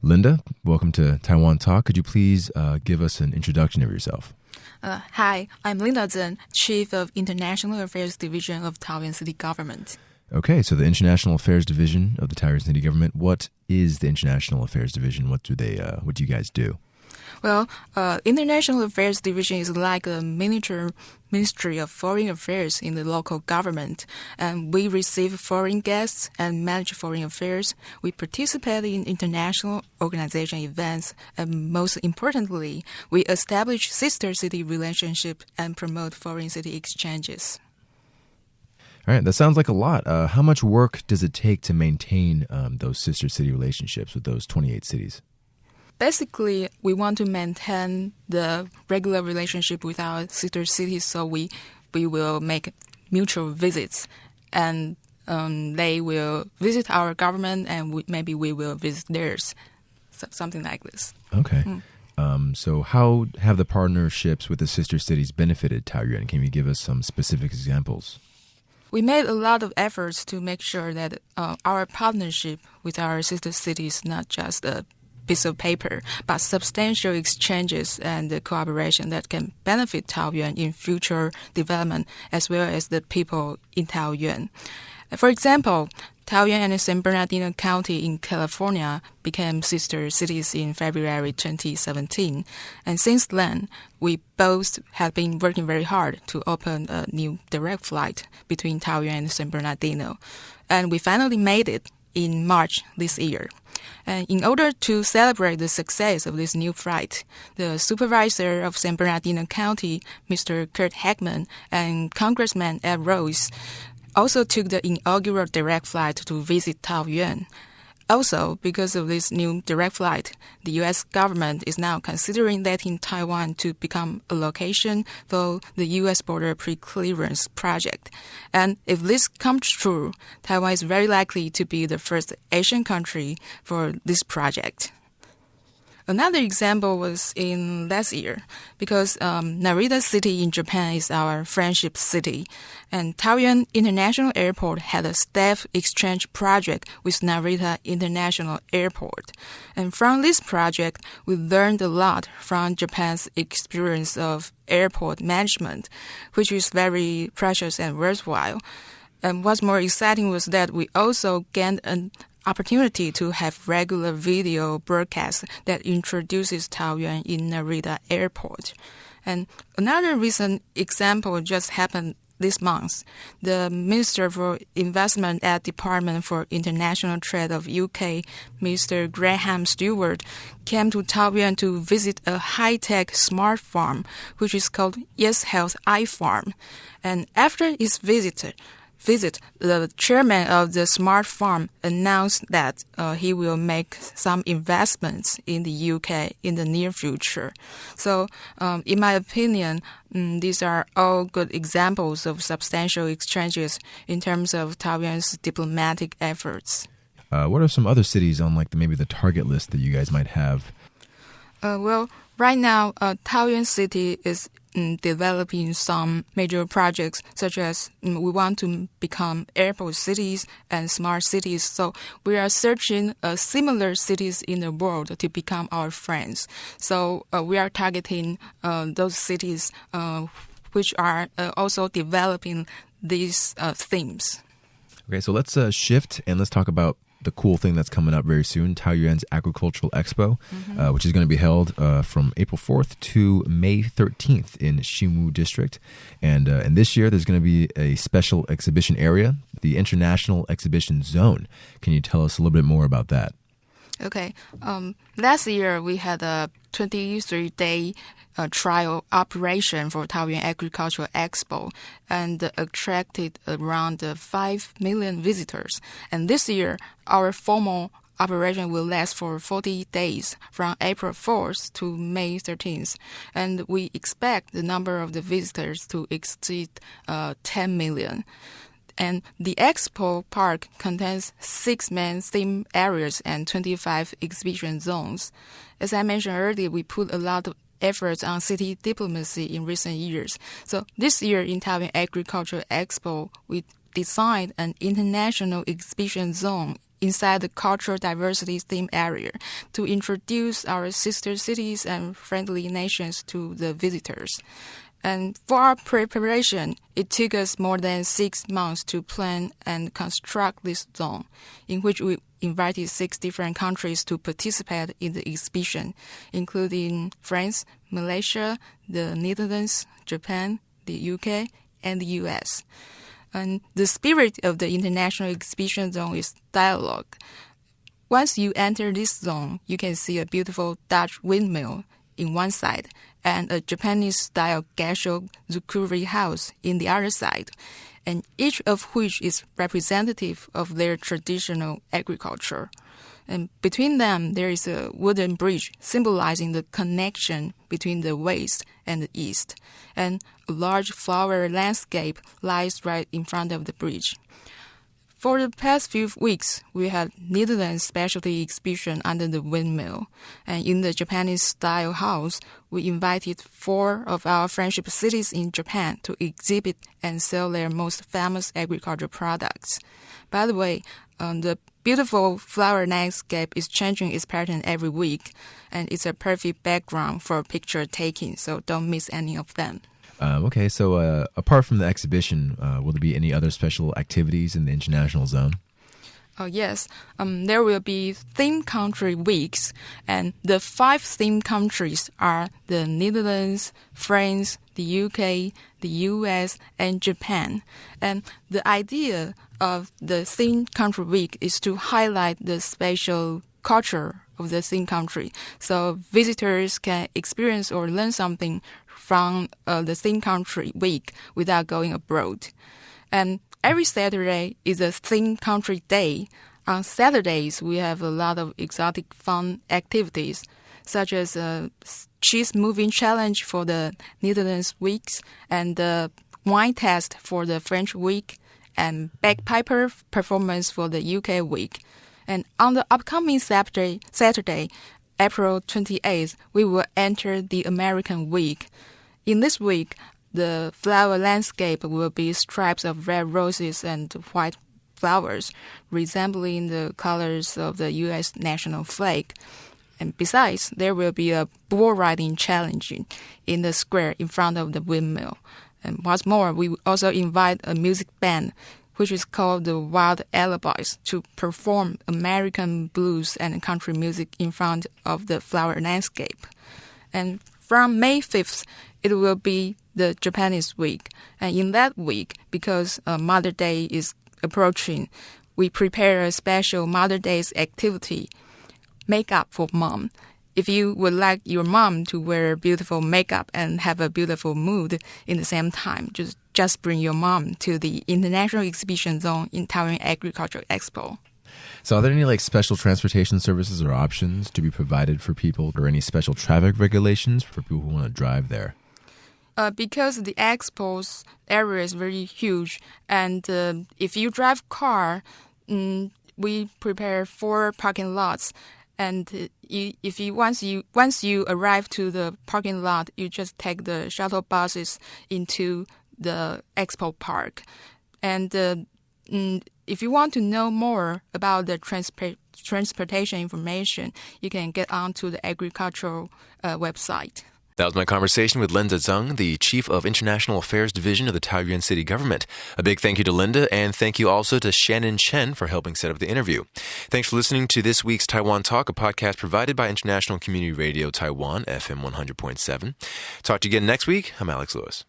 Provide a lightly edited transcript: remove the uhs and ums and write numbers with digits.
Linda, welcome to Taiwan Talk. Could you please give us an introduction of yourself? Hi, I'm Linda Tseng, Chief of International Affairs Division of Taoyuan City Government. Okay, so the International Affairs Division of the Taoyuan City Government. What is the International Affairs Division? What do you guys do? Well, International Affairs Division is like a miniature Ministry of Foreign Affairs in the local government, and we receive foreign guests and manage foreign affairs. We participate in international organization events, and most importantly, we establish sister city relationship and promote foreign city exchanges. All right, that sounds like a lot. How much work does it take to maintain those sister city relationships with those 28 cities? Basically, we want to maintain the regular relationship with our sister cities, so we will make mutual visits, and they will visit our government, and maybe we will visit theirs, so something like this. Okay. So how have the partnerships with the sister cities benefited Taoyuan? Can you give us some specific examples? We made a lot of efforts to make sure that our partnership with our sister cities not just a piece of paper, but substantial exchanges and cooperation that can benefit Taoyuan in future development as well as the people in Taoyuan. For example, Taoyuan and San Bernardino County in California became sister cities in February 2017. And since then, we both have been working very hard to open a new direct flight between Taoyuan and San Bernardino. And we finally made it in March this year. And in order to celebrate the success of this new flight, the supervisor of San Bernardino County, Mr. Kurt Heckman, and Congressman Ed Rose also took the inaugural direct flight to visit Taoyuan. Also, because of this new direct flight, the U.S. government is now considering letting Taiwan to become a location for the U.S. border pre-clearance project. And if this comes true, Taiwan is very likely to be the first Asian country for this project. Another example was in last year, because Narita City in Japan is our friendship city, and Taoyuan International Airport had a staff exchange project with Narita International Airport. And from this project, we learned a lot from Japan's experience of airport management, which is very precious and worthwhile. And what's more exciting was that we also gained an opportunity to have regular video broadcast that introduces Taoyuan in Narita Airport. And another recent example just happened this month. The Minister for Investment at Department for International Trade of UK, Mr. Graham Stewart, came to Taoyuan to visit a high-tech smart farm, which is called Yes Health iFarm. And after his visit, the chairman of the smart farm announced that he will make some investments in the UK in the near future. So, in my opinion, these are all good examples of substantial exchanges in terms of Taoyuan's diplomatic efforts. What are some other cities on maybe the target list that you guys might have? Well, right now, Taoyuan City is developing some major projects, such as we want to become airport cities and smart cities. So we are searching similar cities in the world to become our friends. So we are targeting those cities which are also developing these themes. Okay, so let's shift and let's talk about the cool thing that's coming up very soon, Taoyuan's Agricultural Expo, which is going to be held from April 4th to May 13th in Xinwu District. And this year, there's going to be a special exhibition area, the International Exhibition Zone. Can you tell us a little bit more about that? Okay. Last year, we had a 23-day trial operation for Taoyuan Agricultural Expo and attracted around 5 million visitors. And this year, our formal operation will last for 40 days from April 4th to May 13th. And we expect the number of the visitors to exceed 10 million. And the expo park contains 6 main theme areas and 25 exhibition zones. As I mentioned earlier, we put a lot of efforts on city diplomacy in recent years. So this year in Taoyuan Agricultural Expo, we designed an international exhibition zone inside the cultural diversity theme area to introduce our sister cities and friendly nations to the visitors. And for our preparation, it took us more than 6 months to plan and construct this zone, in which we invited 6 different countries to participate in the exhibition, including France, Malaysia, the Netherlands, Japan, the UK, and the US. And the spirit of the International Exhibition Zone is dialogue. Once you enter this zone, you can see a beautiful Dutch windmill in one side and a Japanese-style gassho zukuri house in the other side, and each of which is representative of their traditional agriculture. And between them, there is a wooden bridge symbolizing the connection between the West and the East, and a large flower landscape lies right in front of the bridge. For the past few weeks, we had Netherlands specialty exhibition under the windmill, and in the Japanese-style house, we invited 4 of our friendship cities in Japan to exhibit and sell their most famous agricultural products. By the way, the beautiful flower landscape is changing its pattern every week, and it's a perfect background for picture taking, so don't miss any of them. Okay, so apart from the exhibition, will there be any other special activities in the international zone? Yes, there will be theme country weeks, and the 5 theme countries are the Netherlands, France, the UK, the US, and Japan. And the idea of the theme country week is to highlight the special culture of the theme country, so visitors can experience or learn something from the theme country week without going abroad. And every Saturday is a theme country day. On Saturdays, we have a lot of exotic fun activities, such as a cheese moving challenge for the Netherlands weeks, and the wine test for the French week, and bagpiper performance for the UK week. And on the upcoming Saturday, April 28th, we will enter the American week. In this week, the flower landscape will be stripes of red roses and white flowers, resembling the colors of the U.S. national flag. And besides, there will be a bull riding challenge in the square in front of the windmill. And what's more, we also invite a music band, which is called the Wild Alibis, to perform American blues and country music in front of the flower landscape. And from May 5th, it will be the Japanese week. And in that week, because Mother Day is approaching, we prepare a special Mother Day's activity, Makeup for Mom. If you would like your mom to wear beautiful makeup and have a beautiful mood in the same time, just bring your mom to the International Exhibition Zone in Taoyuan Agricultural Expo. So are there any special transportation services or options to be provided for people, or any special traffic regulations for people who want to drive there? Because the expo's area is very huge, and if you drive car, we prepare 4 parking lots. And once you arrive to the parking lot, you just take the shuttle buses into the expo park. And if you want to know more about the transportation information, you can get onto the agricultural website. That was my conversation with Linda Tseng, the Chief of International Affairs Division of the Taoyuan City Government. A big thank you to Linda, and thank you also to Shannon Chen for helping set up the interview. Thanks for listening to this week's Taiwan Talk, a podcast provided by International Community Radio Taiwan, FM 100.7. Talk to you again next week. I'm Alex Lewis.